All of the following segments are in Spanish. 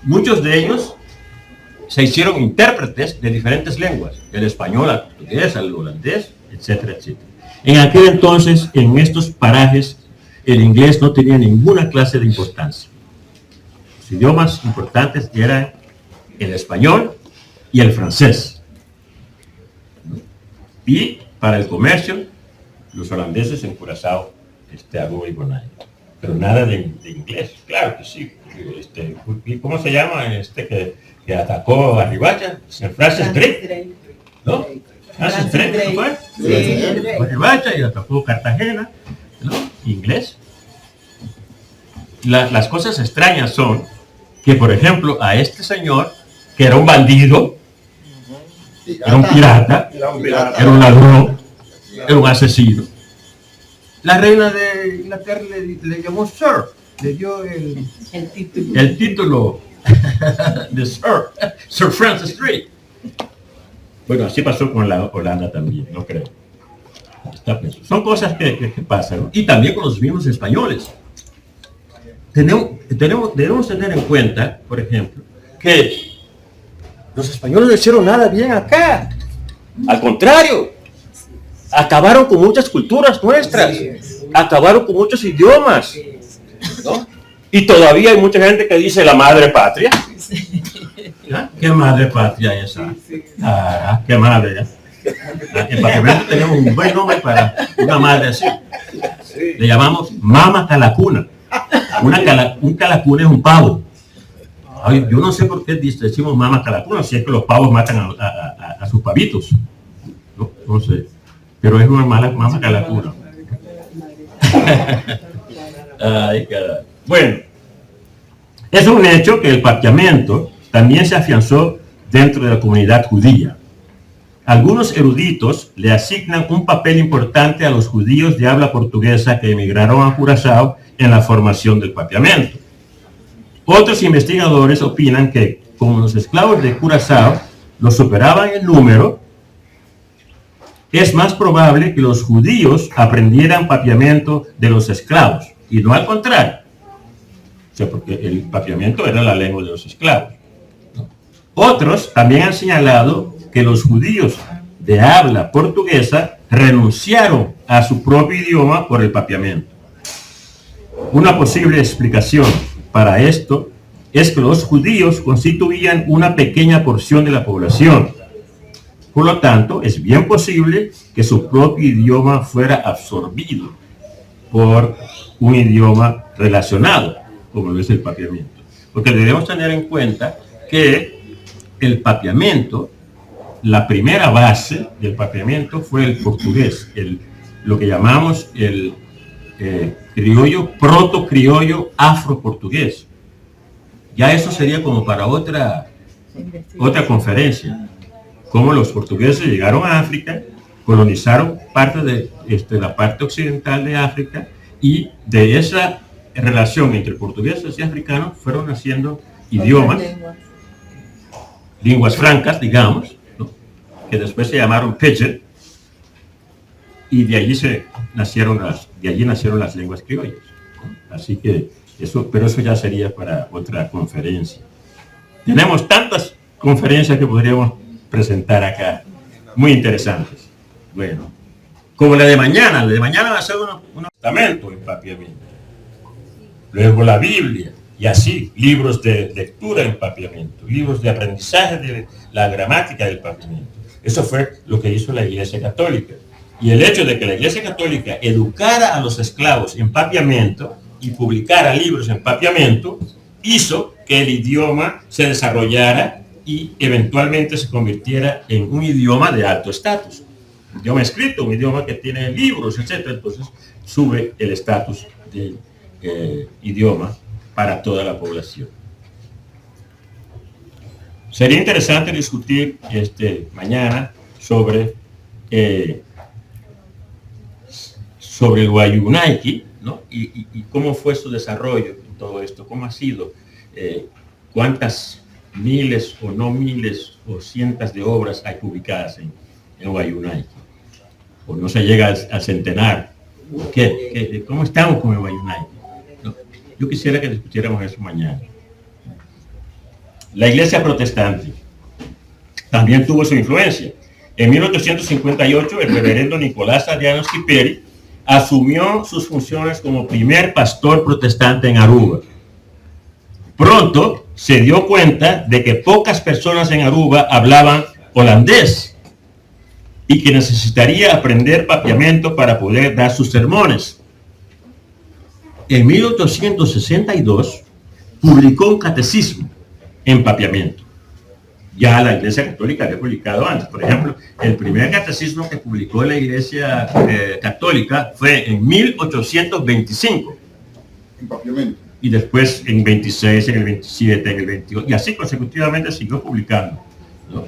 muchos de ellos se hicieron intérpretes de diferentes lenguas, el español, el portugués, el holandés, etcétera, etcétera. En aquel entonces, en estos parajes, el inglés no tenía ninguna clase de importancia. Los idiomas importantes eran el español y el francés. Y para el comercio, los holandeses en Curazao, Aruba y Bonaire. Pero nada de inglés, claro que sí. ¿Cómo se llama que atacó a Rivera? Francis Drake, ¿no? Francis Drake, ¿no fue? Sí. Rivera y atacó Cartagena, ¿no? Inglés. Las cosas extrañas son que, por ejemplo, a este señor, que era un bandido, era un pirata, era un ladrón, era un asesino, la reina de Inglaterra le llamó Sir, le dio el título de Sir Francis Drake. Bueno, así pasó con la Holanda también, no creo. Son cosas que pasan, ¿no? Y también con los mismos españoles. Debemos tener en cuenta, por ejemplo, que los españoles no hicieron nada bien acá. Al contrario, acabaron con muchas culturas nuestras, acabaron con muchos idiomas, ¿no? Y todavía hay mucha gente que dice la madre patria. ¿Ah? ¿Qué madre patria es esa? Ah, qué madre. En Paquemento tenemos un buen nombre para una madre así. Le llamamos Mama Calacuna. Un calacuna es un pavo. Ay, yo no sé por qué decimos Mama Calacuna, si es que los pavos matan a sus pavitos. No sé. Pero es una Mama Calacuna. Ay, caray. Bueno, es un hecho que el papiamento también se afianzó dentro de la comunidad judía. Algunos eruditos le asignan un papel importante a los judíos de habla portuguesa que emigraron a Curazao en la formación del papiamento. Otros investigadores opinan que, como los esclavos de Curazao los superaban en número, es más probable que los judíos aprendieran papiamento de los esclavos, y no al contrario. O sea, porque el papiamento era la lengua de los esclavos. Otros también han señalado que los judíos de habla portuguesa renunciaron a su propio idioma por el papiamento. Una posible explicación para esto es que los judíos constituían una pequeña porción de la población. Por lo tanto, es bien posible que su propio idioma fuera absorbido por un idioma relacionado, como lo es el papiamento. Porque debemos tener en cuenta que el papiamento, la primera base del papiamento fue el portugués, lo que llamamos el criollo, proto-criollo afro-portugués. Ya eso sería como para otra conferencia. Cómo los portugueses llegaron a África, colonizaron parte de la parte occidental de África, y de esa relación entre portugueses y africanos fueron naciendo idiomas, lenguas francas, digamos, ¿no? Que después se llamaron pidgin, y de allí nacieron las lenguas criollas, ¿no? Así que pero eso ya sería para otra conferencia. Tenemos tantas conferencias que podríamos presentar acá, muy interesantes. Bueno, como la de mañana va a ser un testamento en papiamento. Luego la Biblia, y así, libros de lectura en papiamento, libros de aprendizaje de la gramática del papiamento. Eso fue lo que hizo la Iglesia Católica. Y el hecho de que la Iglesia Católica educara a los esclavos en papiamento y publicara libros en papiamento, hizo que el idioma se desarrollara y eventualmente se convirtiera en un idioma de alto estatus. Un idioma escrito, un idioma que tiene libros, etc. Entonces sube el estatus del idioma para toda la población. Sería interesante discutir mañana sobre el Wayuunaiki, ¿no? Y cómo fue su desarrollo en todo esto, cómo ha sido, cuántas miles o no miles o cientos de obras hay publicadas en Wayuunaiki, o no se llega al centenar. ¿Cómo estamos con el Wayuunaiki? ¿No? Yo quisiera que discutiéramos eso mañana. La iglesia protestante también tuvo su influencia. En 1858, el reverendo Nicolás Adriano Schiperi asumió sus funciones como primer pastor protestante en Aruba. Pronto se dio cuenta de que pocas personas en Aruba hablaban holandés y que necesitaría aprender papiamento para poder dar sus sermones. En 1862 publicó un catecismo en papiamento. Ya la Iglesia Católica había publicado antes. Por ejemplo, el primer catecismo que publicó la Iglesia Católica fue en 1825. En papiamento. Y después en 26, en el 27, en el 28, y así consecutivamente siguió publicando, ¿no?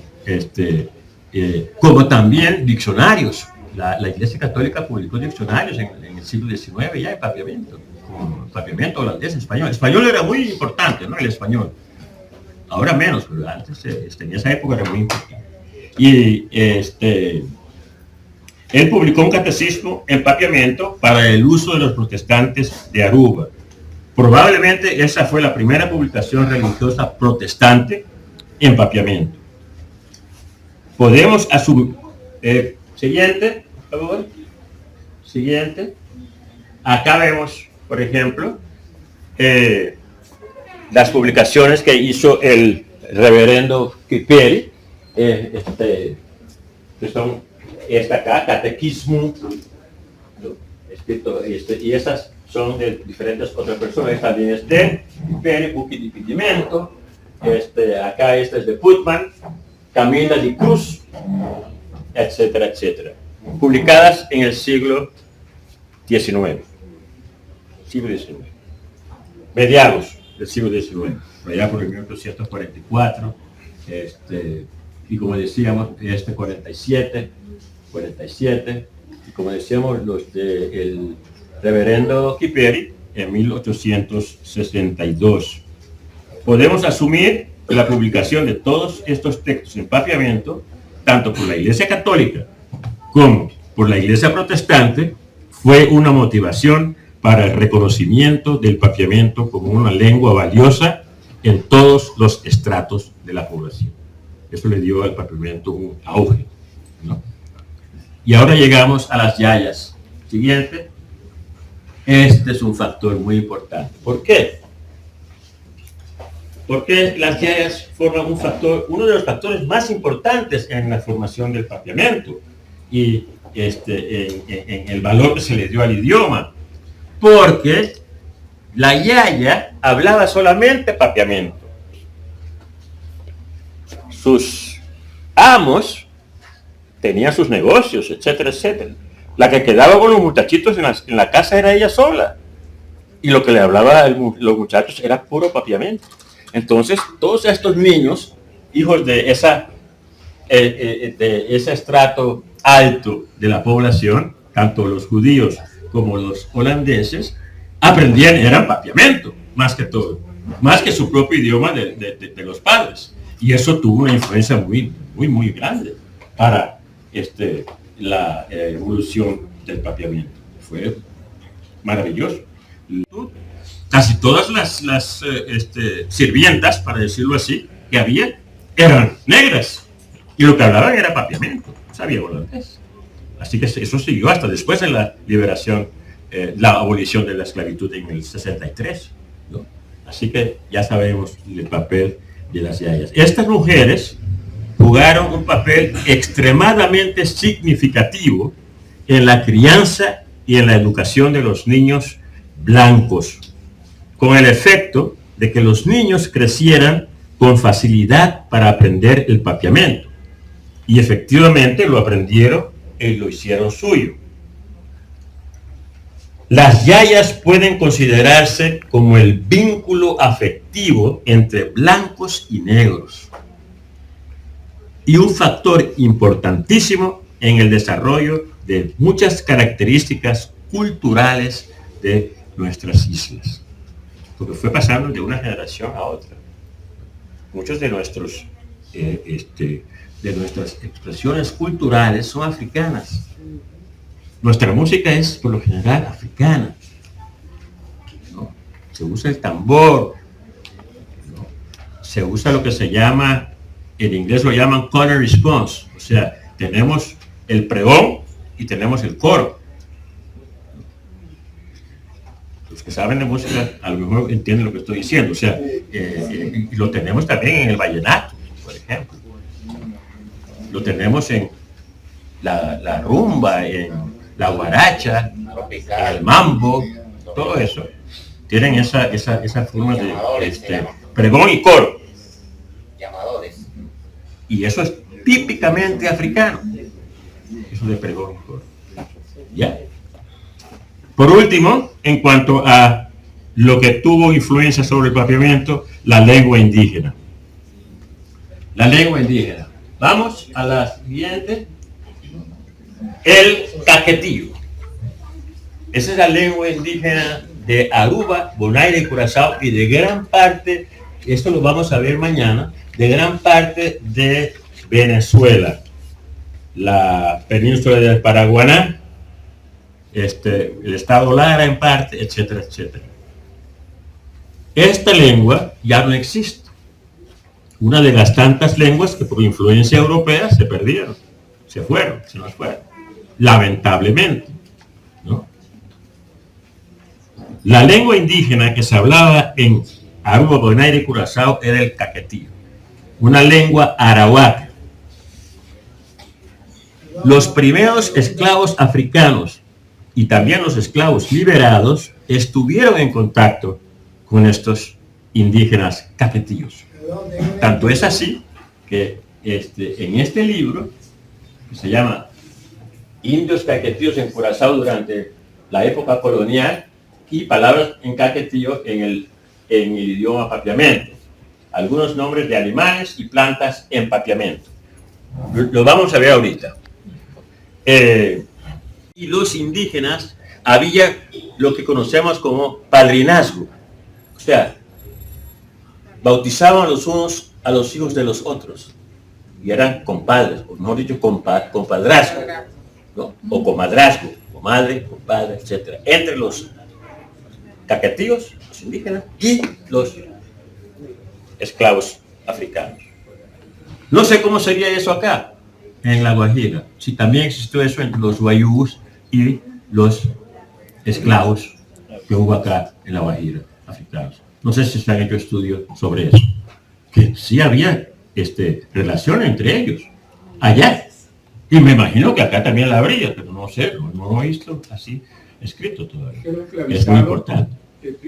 Como también diccionarios. La Iglesia Católica publicó diccionarios en el siglo XIX ya en papiamento, como papiamento holandés, español. El español era muy importante, ¿no? El español. Ahora menos, pero antes, en esa época era muy importante. Y él publicó un catecismo en papiamento para el uso de los protestantes de Aruba. Probablemente esa fue la primera publicación religiosa protestante en papiamento. Podemos asumir... siguiente, por favor. Siguiente. Acá vemos, por ejemplo, las publicaciones que hizo el reverendo Schiperi, que son esta acá, Catequismo, escrito, y esas son de diferentes otras personas. También es de Schiperi, Buque de Pidimento, acá es de Putman, Camila de Cruz, etcétera, etcétera. Publicadas en el siglo XIX. Mediados del siglo XIX, allá por el 1844, y como decíamos, 47, y como decíamos, los del reverendo Schiperi en 1862. Podemos asumir que la publicación de todos estos textos en papiamento, tanto por la Iglesia Católica como por la Iglesia Protestante, fue una motivación para el reconocimiento del papiamento como una lengua valiosa en todos los estratos de la población. Eso le dio al papiamento un auge, ¿no? Y ahora llegamos a las yayas. Siguiente. Este es un factor muy importante. ¿Por qué? Porque las yayas forman uno de los factores más importantes en la formación del papiamento y en el valor que se le dio al idioma. Porque la yaya hablaba solamente papiamento. Sus amos tenían sus negocios, etcétera, etcétera. La que quedaba con los muchachitos en la casa era ella sola. Y lo que le hablaba a los muchachos era puro papiamento. Entonces, todos estos niños, hijos de ese estrato alto de la población, tanto los judíos como los holandeses, aprendían, eran papiamento, más que todo, más que su propio idioma de los padres. Y eso tuvo una influencia muy, muy, muy grande para la evolución del papiamento. Fue maravilloso. Casi todas las sirvientas, para decirlo así, que había, eran negras. Y lo que hablaban era papiamento, no sabía holandés. Así que eso siguió hasta después de la liberación, la abolición de la esclavitud en el 63, ¿no? Así que ya sabemos el papel de las yayas. Estas mujeres jugaron un papel extremadamente significativo en la crianza y en la educación de los niños blancos, con el efecto de que los niños crecieran con facilidad para aprender el papiamento. Y efectivamente lo aprendieron y lo hicieron suyo. Las yayas pueden considerarse como el vínculo afectivo entre blancos y negros, y un factor importantísimo en el desarrollo de muchas características culturales de nuestras islas, porque fue pasando de una generación a otra. Muchos de nuestras expresiones culturales son africanas. Nuestra música es por lo general africana, ¿no? Se usa el tambor, ¿no? se usa lo que se llama, en inglés lo llaman call and response, o sea, tenemos el pregón y tenemos el coro. Los que saben de música a lo mejor entienden lo que estoy diciendo, o sea, y lo tenemos también en el vallenato, por ejemplo. Lo tenemos en la rumba, en la guaracha, en el mambo, todo eso. Tienen esa forma de pregón y coro. Llamadores. Y eso es típicamente africano. Eso de pregón y coro. ¿Ya? Por último, en cuanto a lo que tuvo influencia sobre el papiamiento, la lengua indígena. La lengua indígena. Vamos a la siguiente. El caquetillo. Esa es la lengua indígena de Aruba, Bonaire y Curazao y de gran parte, esto lo vamos a ver mañana, de gran parte de Venezuela, la península del Paraguaná, el estado Lara en parte, etcétera, etcétera. Esta lengua ya no existe. Una de las tantas lenguas que por influencia europea se perdieron, se nos fueron, lamentablemente, ¿no? La lengua indígena que se hablaba en Aruba, Bonaire y Curazao era el caquetillo, una lengua arawak. Los primeros esclavos africanos y también los esclavos liberados estuvieron en contacto con estos indígenas caquetillos. Tanto es así que en este libro, que se llama Indios caquetillos en Curazao durante la época colonial, y palabras en caquetillo en el idioma papiamento. Algunos nombres de animales y plantas en papiamento. Lo vamos a ver ahorita. Y los indígenas, había lo que conocemos como padrinazgo. O sea, bautizaban los unos a los hijos de los otros. Y eran compadres, o mejor dicho, compadrazgo, ¿no? O comadrazgo, comadre, compadre, etc. Entre los caquetillos, los indígenas, y los esclavos africanos. No sé cómo sería eso acá, en La Guajira, si también existió eso entre los guayús y los esclavos que hubo acá en La Guajira, africanos. No sé si se han hecho estudios sobre eso. Que sí había relación entre ellos, allá. Y me imagino que acá también la habría, pero no sé, no lo he visto así escrito todavía. Es muy importante.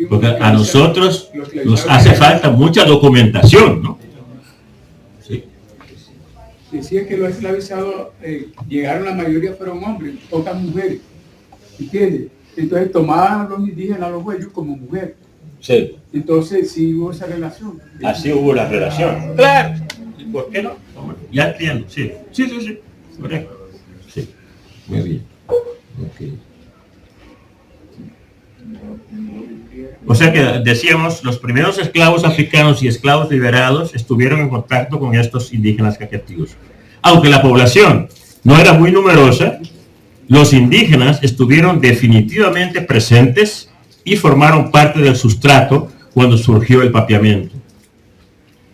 Porque a nosotros nos hace falta mucha documentación, ¿no? Sí. Decía que los esclavizados llegaron, la mayoría fueron hombres, pocas mujeres. ¿Entiendes? Entonces tomaban a los indígenas, a los güeyos, como mujeres. Sí. Entonces sí hubo esa relación. Así hubo la relación. Claro. ¿Y por qué no? Ya entiendo, sí. Sí. Correcto. Sí. Muy bien. Okay. O sea que decíamos, los primeros esclavos africanos y esclavos liberados estuvieron en contacto con estos indígenas caquetillos. Aunque la población no era muy numerosa, los indígenas estuvieron definitivamente presentes y formaron parte del sustrato cuando surgió el papiamento.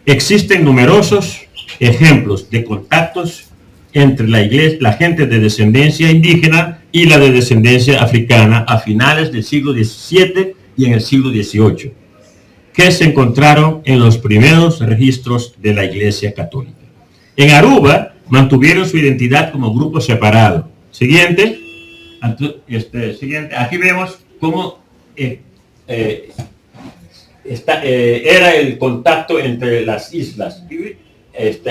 Existen numerosos ejemplos de contactos entre la gente de descendencia indígena y la de descendencia africana a finales del siglo XVII y en el siglo XVIII, que se encontraron en los primeros registros de la Iglesia Católica. En Aruba mantuvieron su identidad como grupo separado. Siguiente. Aquí vemos cómo era el contacto entre las islas.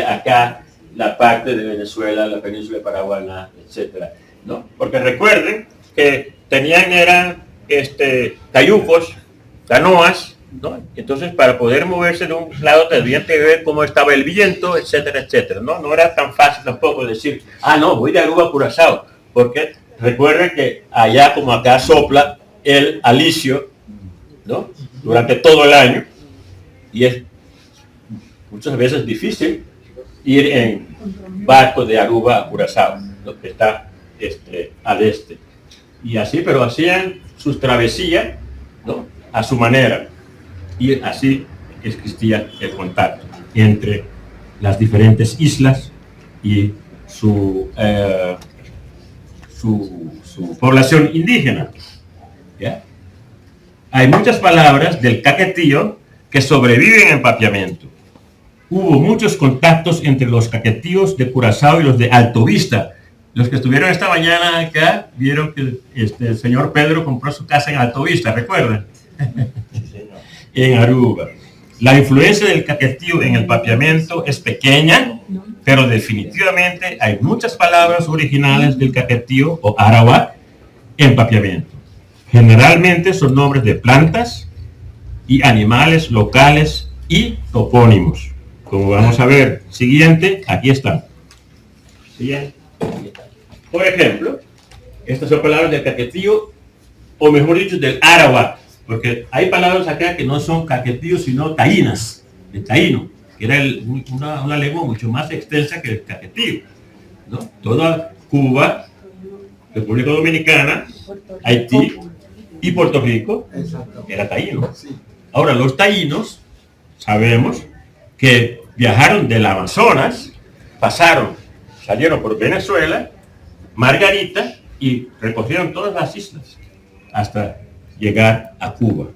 Acá la parte de Venezuela, la península de Paraguaná, etcétera, ¿no? Porque recuerden que eran cayucos, canoas, ¿no? Entonces, para poder moverse de un lado tendrían que ver cómo estaba el viento, etcétera, etcétera, ¿no? No era tan fácil tampoco decir, no, voy de Aruba a Curazao, porque recuerden que allá como acá sopla el alisio, ¿no? Durante todo el año, y es muchas veces difícil ir en barco de Aruba a Curazao, lo que está al este. Y así, pero hacían sus travesías, ¿no? A su manera. Y así existía el contacto. entre las diferentes islas y su población indígena. ¿Ya? Hay muchas palabras del caquetío que sobreviven en Papiamento. Hubo muchos contactos entre los caquetíos de Curazao y los de Alto Vista. Los que estuvieron esta mañana acá vieron que el señor Pedro compró su casa en Alto Vista, ¿recuerdan? En Aruba. La influencia del caquetío en el Papiamento es pequeña, pero definitivamente hay muchas palabras originales del caquetío o arawak en Papiamento. Generalmente son nombres de plantas y animales locales y topónimos. Como vamos a ver, siguiente, aquí están. Siguiente. Por ejemplo, estas son palabras del caquetío, o mejor dicho, del arawak, porque hay palabras acá que no son caquetíos, sino taínas, el taíno, que era una lengua mucho más extensa que el caquetío, ¿no? Toda Cuba, República Dominicana, Haití y Puerto Rico era taíno. Ahora, los taínos, sabemos que viajaron del Amazonas, salieron por Venezuela, Margarita, y recorrieron todas las islas hasta llegar a Cuba.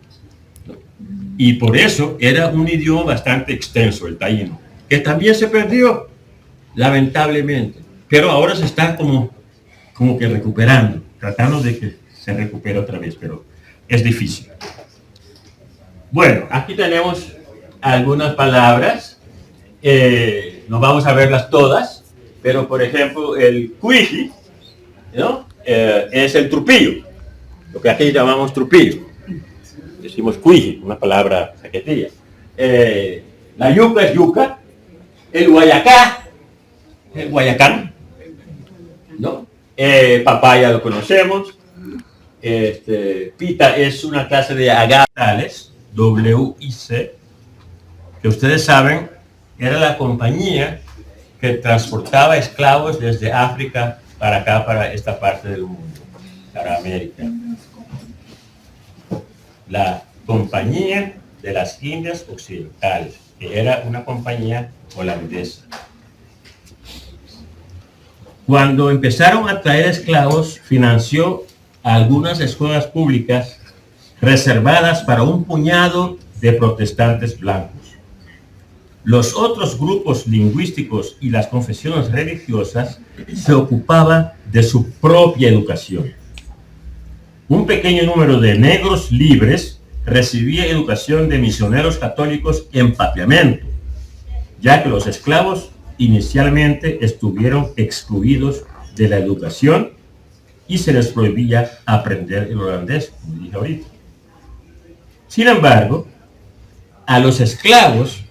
Y por eso era un idioma bastante extenso, el taíno, que también se perdió, lamentablemente. Pero ahora se está como que recuperando, tratando de que se recupere otra vez, pero es difícil. Bueno, aquí tenemos algunas palabras, no vamos a verlas todas, pero por ejemplo el cuiji, ¿no? Es el trupillo, lo que aquí llamamos trupillo. Decimos cuiji, una palabra saquetilla. La yuca es yuca, el guayacán, ¿no? Papaya lo conocemos. Pita es una clase de agaves, WIC, que ustedes saben, era la compañía que transportaba esclavos desde África para acá, para esta parte del mundo, para América. La Compañía de las Indias Occidentales, que era una compañía holandesa. Cuando empezaron a traer esclavos, financió algunas escuelas públicas reservadas para un puñado de protestantes blancos. Los otros grupos lingüísticos y las confesiones religiosas se ocupaban de su propia educación. Un pequeño número de negros libres recibía educación de misioneros católicos en Papiamento, ya que los esclavos inicialmente estuvieron excluidos de la educación y se les prohibía aprender el holandés, como dije ahorita. Sin embargo, a los esclavos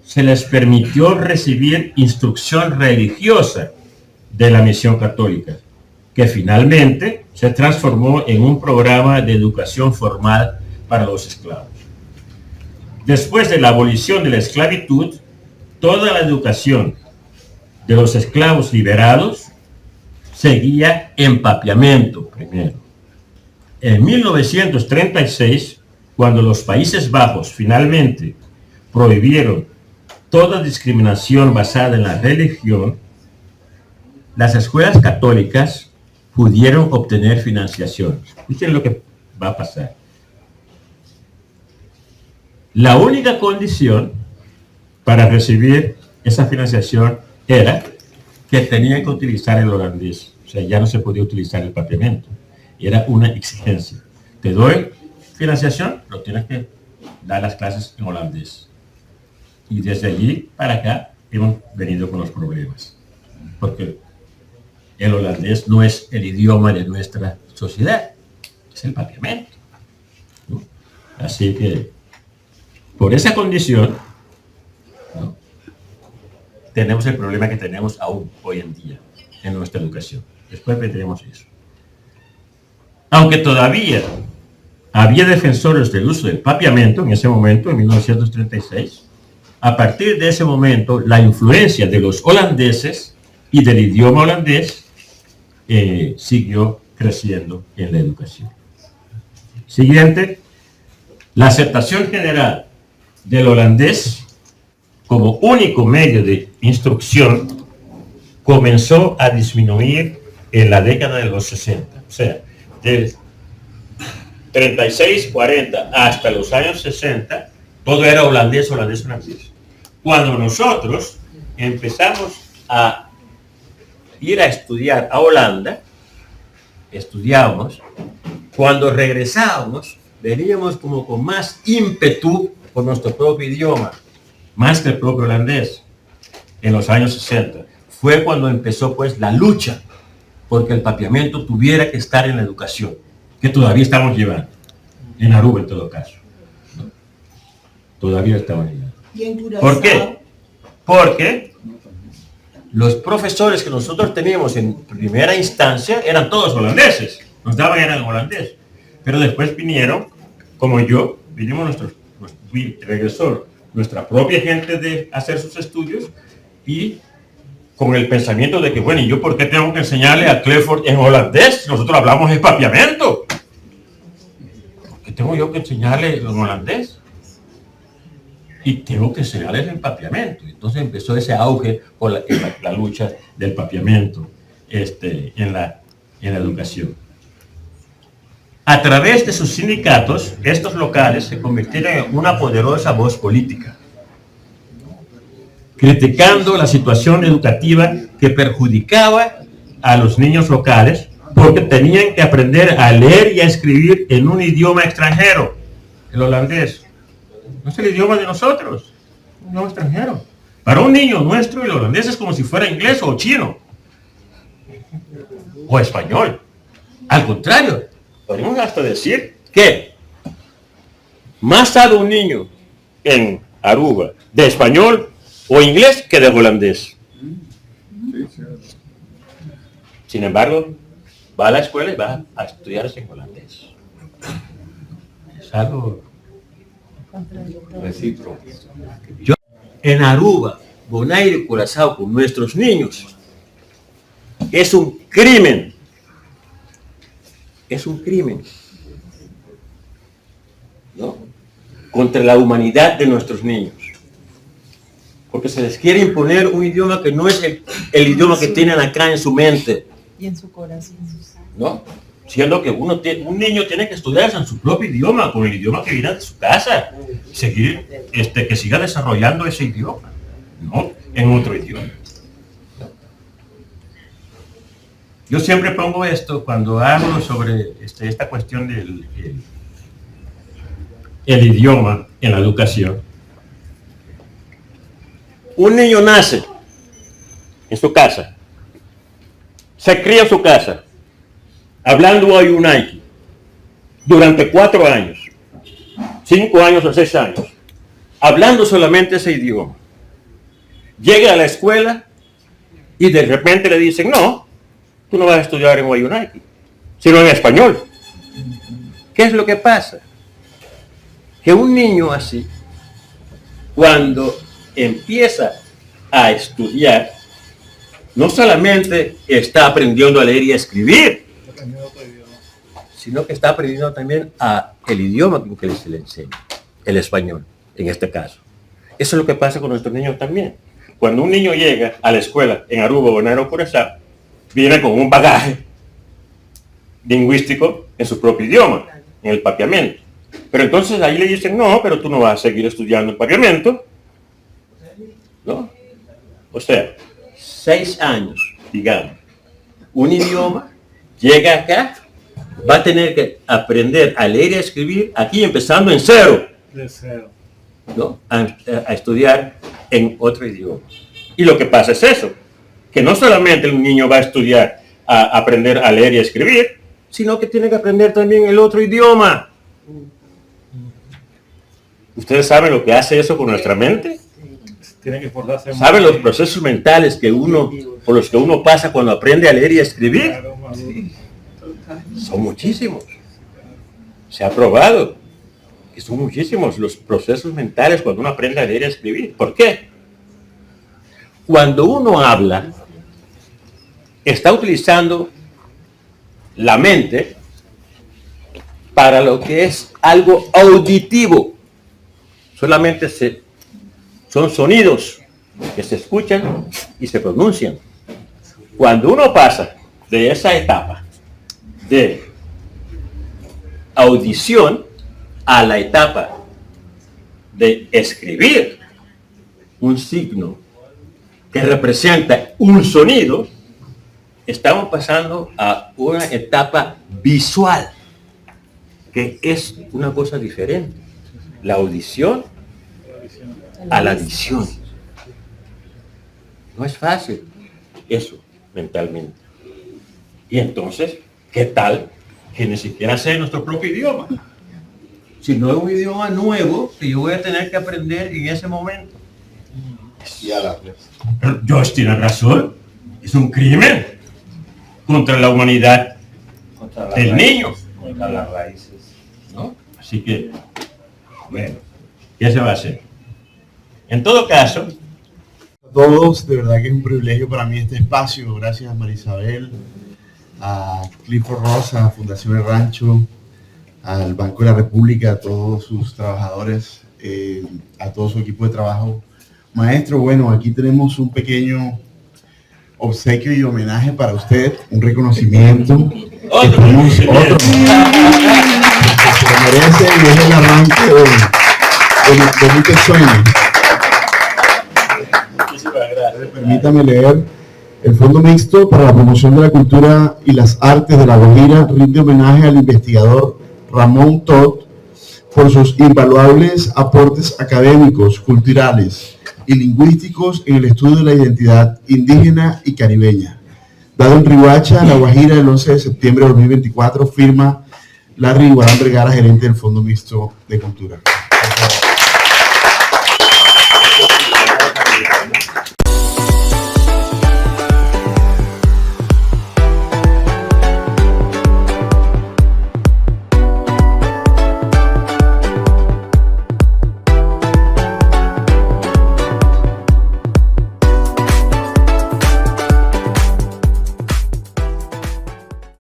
se les permitió recibir instrucción religiosa de la misión católica, que finalmente se transformó en un programa de educación formal para los esclavos. Después de la abolición de la esclavitud, toda la educación de los esclavos liberados seguía en Papiamento primero. En 1936, cuando los Países Bajos finalmente prohibieron toda discriminación basada en la religión, las escuelas católicas pudieron obtener financiación. Escuchen lo que va a pasar. La única condición para recibir esa financiación era que tenían que utilizar el holandés. O sea, ya no se podía utilizar el Papiamento. Era una exigencia. Te doy financiación, pero tienes que dar las clases en holandés. Y desde allí para acá hemos venido con los problemas. Porque el holandés no es el idioma de nuestra sociedad, es el Papiamento, ¿no? Así que, por esa condición, ¿no?, tenemos el problema que tenemos aún hoy en día en nuestra educación. Después vendremos eso. Aunque todavía había defensores del uso del Papiamento en ese momento, en 1936, a partir de ese momento, la influencia de los holandeses y del idioma holandés siguió creciendo en la educación. Siguiente, la aceptación general del holandés como único medio de instrucción comenzó a disminuir en la década de los 60. O sea, del 36, 40 hasta los años 60, todo era holandés, francés. Cuando nosotros empezamos a ir a estudiar a Holanda, estudiábamos, cuando regresábamos, veníamos como con más ímpetu por nuestro propio idioma, más que el propio holandés, en los años 60. Fue cuando empezó pues la lucha porque el papiamento tuviera que estar en la educación, que todavía estamos llevando, en Aruba en todo caso, ¿no? Todavía estamos llevando. ¿Por qué? Porque los profesores que nosotros teníamos en primera instancia eran todos holandeses, nos daban en holandés, pero después vinieron, como yo, regresó nuestra propia gente de hacer sus estudios y con el pensamiento de que, bueno, ¿y yo por qué tengo que enseñarle a Clifford en holandés? Nosotros hablamos de papiamento. ¿Por qué tengo yo que enseñarle en holandés? Y tengo que enseñarles el papiamento. Entonces empezó ese auge por la lucha del papiamento en la educación. A través de sus sindicatos, estos locales se convirtieron en una poderosa voz política, criticando la situación educativa que perjudicaba a los niños locales porque tenían que aprender a leer y a escribir en un idioma extranjero, el holandés. No es el idioma de nosotros, un idioma extranjero. Para un niño nuestro, el holandés es como si fuera inglés o chino o español. Al contrario, podemos hasta decir que más sabe un niño en Aruba de español o inglés que de holandés. Sin embargo, va a la escuela y va a estudiarse en holandés. Es algo recíproco. Yo, en Aruba, Bonaire y Curazao, con nuestros niños, es un crimen. Es un crimen, ¿no? Contra la humanidad de nuestros niños. Porque se les quiere imponer un idioma que no es el idioma que tienen acá en su mente. Y en su corazón. ¿No? Siendo que un niño tiene que estudiarse en su propio idioma, con el idioma que viene de su casa. Seguir, que siga desarrollando ese idioma, no en otro idioma. Yo siempre pongo esto cuando hablo sobre esta cuestión del el idioma en la educación. Un niño nace en su casa, se cría en su casa, hablando Wayuunaiki durante 4 años, 5 años o 6 años, hablando solamente ese idioma. Llega a la escuela y de repente le dicen, no, tú no vas a estudiar en Wayuunaiki, sino en español. ¿Qué es lo que pasa? Que un niño así, cuando empieza a estudiar, no solamente está aprendiendo a leer y a escribir, sino que está aprendiendo también el idioma que se le enseña, el español, en este caso. Eso es lo que pasa con nuestros niños también. Cuando un niño llega a la escuela en Aruba, Bonaire o Curazao, viene con un bagaje lingüístico en su propio idioma, en el papiamento. Pero entonces ahí le dicen, no, pero tú no vas a seguir estudiando el papiamento, ¿no? O sea, 6 años, digamos, un idioma, llega acá, va a tener que aprender a leer y a escribir aquí empezando en cero, ¿no? A estudiar en otro idioma. Y lo que pasa es eso, que no solamente el niño va a estudiar a aprender a leer y a escribir, sino que tiene que aprender también el otro idioma. ¿Ustedes saben lo que hace eso con nuestra mente? ¿Saben los procesos mentales por los que uno pasa cuando aprende a leer y a escribir? Son muchísimos. Se ha probado que son muchísimos los procesos mentales cuando uno aprende a leer y a escribir. ¿Por qué? Cuando uno habla, está utilizando la mente para lo que es algo auditivo. Solamente se son sonidos que se escuchan y se pronuncian. Cuando uno pasa de esa etapa de audición a la etapa de escribir un signo que representa un sonido, estamos pasando a una etapa visual, que es una cosa diferente. La audición a la visión. No es fácil eso mentalmente. Y entonces, ¿qué tal que ni siquiera sé nuestro propio idioma? Si no es un idioma nuevo que yo voy a tener que aprender en ese momento. Josh tiene razón. Es un crimen contra la humanidad del niño. Contra las raíces. ¿No? Así que, bueno, ¿qué se va a hacer? En todo caso, A todos, de verdad que es un privilegio para mí este espacio. Gracias a Marisabel, a Clifford Rosa, a Fundación El Rancho, al Banco de la República, a todos sus trabajadores, a todo su equipo de trabajo. Maestro, bueno, aquí tenemos un pequeño obsequio y homenaje para usted, un reconocimiento. Otro. Otro. Que se lo merece y es el arranque de mi sueño. Permítame leer. El Fondo Mixto para la Promoción de la Cultura y las Artes de La Guajira rinde homenaje al investigador Ramón Todd por sus invaluables aportes académicos, culturales y lingüísticos en el estudio de la identidad indígena y caribeña. Dado en Riohacha, La Guajira, el 11 de septiembre de 2024, firma Larry Iguarán Vergara, gerente del Fondo Mixto de Cultura.